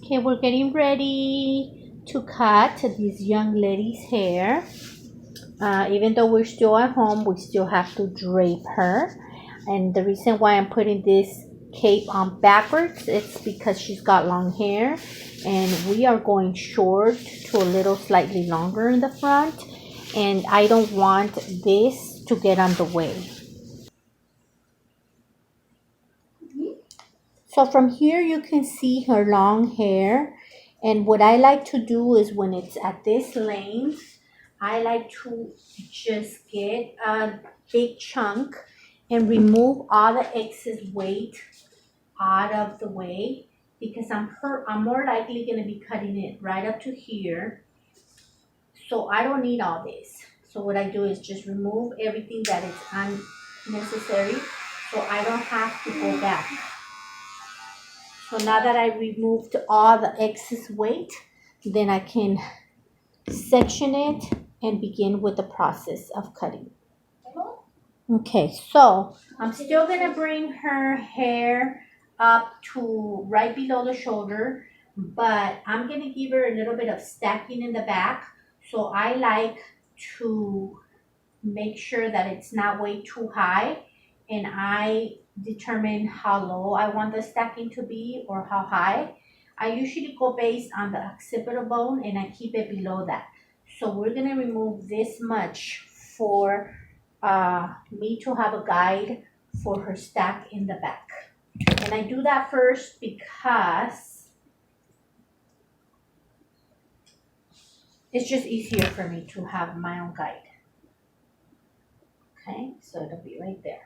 Okay, we're getting ready to cut this young lady's hair. Even though we're still at home, we still have to drape her. And the reason why I'm putting this cape on backwards, it's because she's got long hair. And we are going short to a little slightly longer in the front. And I don't want this to get on the way. So from here you can see her long hair, and what I like to do is when it's at this length, I like to just get a big chunk and remove all the excess weight out of the way, because I'm more likely going to be cutting it right up to here. So I don't need all this. So what I do is just remove everything that is unnecessary so I don't have to go back. So now that I removed all the excess weight, then I can section it and begin with the process of cutting. Okay, so I'm still gonna bring her hair up to right below the shoulder, but I'm gonna give her a little bit of stacking in the back. So I like to make sure that it's not way too high, and I determine how low I want the stacking to be or how high. I usually go based on the occipital bone and I keep it below that. So we're gonna remove this much for me to have a guide for her stack in the back. And I do that first because it's just easier for me to have my own guide. Okay, so it'll be right there.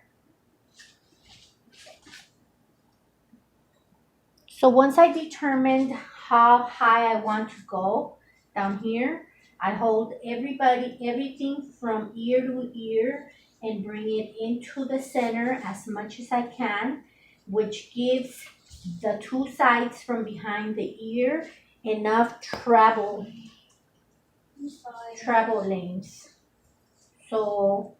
So once I determined how high I want to go down here, I hold everything from ear to ear and bring it into the center as much as I can, which gives the two sides from behind the ear enough travel lanes. So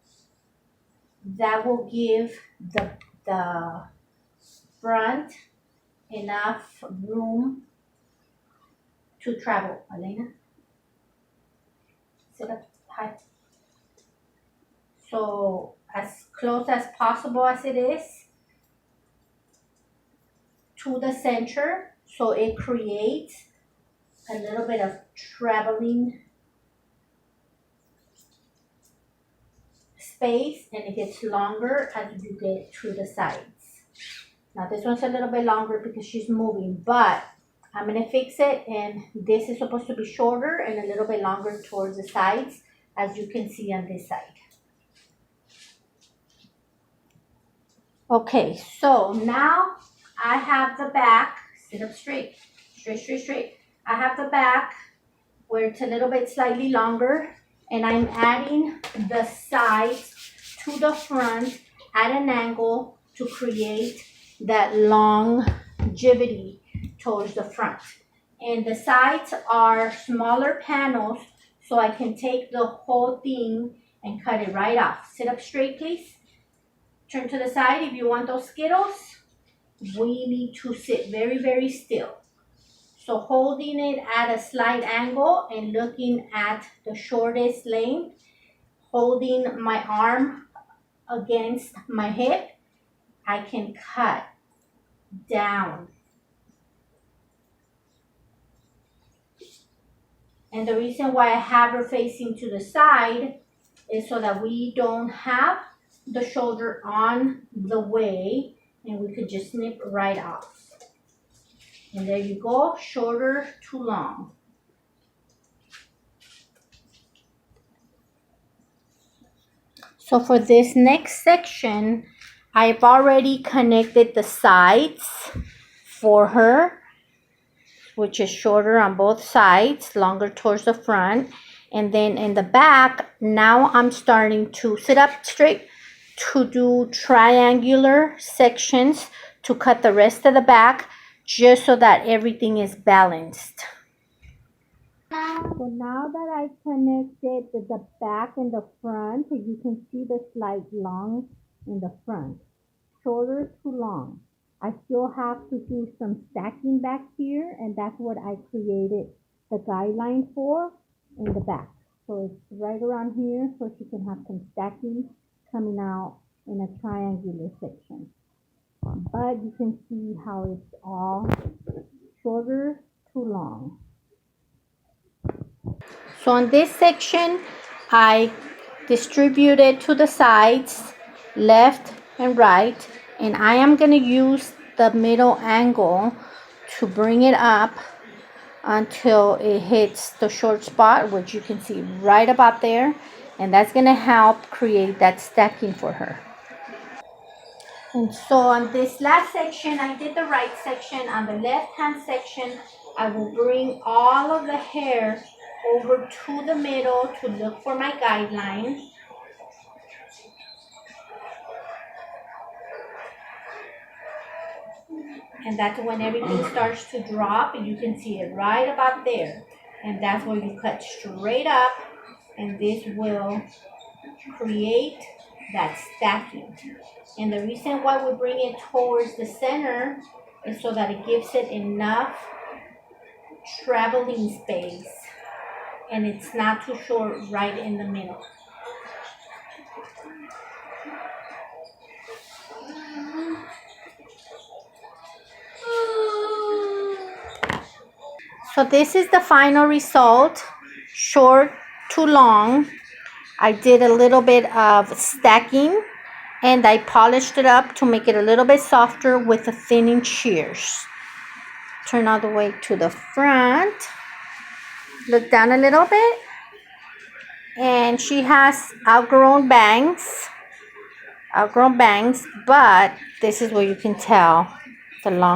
that will give the front enough room to travel. Elena, sit up high. So as close as possible as it is to the center, so it creates a little bit of traveling space, and it gets longer as you get to the sides. Now this one's a little bit longer because she's moving, but I'm gonna fix it, and this is supposed to be shorter and a little bit longer towards the sides, as you can see on this side. Okay, so now I have the back, sit up straight. I have the back where it's a little bit slightly longer, and I'm adding the sides to the front at an angle to create that longevity towards the front. And the sides are smaller panels, so I can take the whole thing and cut it right off. Sit up straight, please. Turn to the side. If you want those Skittles, we need to sit very, very still. So holding it at a slight angle and looking at the shortest length, holding my arm against my hip, I can cut down. And the reason why I have her facing to the side is so that we don't have the shoulder on the way, and we could just snip right off. And there you go, shorter to long. So for this next section, I've already connected the sides for her, which is shorter on both sides, longer towards the front. And then in the back, now I'm starting to sit up straight to do triangular sections to cut the rest of the back, just so that everything is balanced. So now that I connected the back and the front, you can see the slight long in the front, shorter to long. I still have to do some stacking back here, and that's what I created the guideline for in the back. So it's right around here, so she can have some stacking coming out in a triangular section. But you can see how it's all shorter to long. So on this section, I distributed to the sides, left and right, and I am going to use the middle angle to bring it up until it hits the short spot, which you can see right about there, and that's going to help create that stacking for her. And so on this last section, I did the right section. On the left hand section, I will bring all of the hair over to the middle to look for my guideline. And that's when everything starts to drop, and you can see it right about there. And that's where you cut straight up, and this will create that stacking. And the reason why we bring it towards the center is so that it gives it enough traveling space, and it's not too short right in the middle. So this is the final result, short to long. I did a little bit of stacking, and I polished it up to make it a little bit softer with the thinning shears. Turn all the way to the front. Look down a little bit. And she has outgrown bangs, but this is where you can tell the long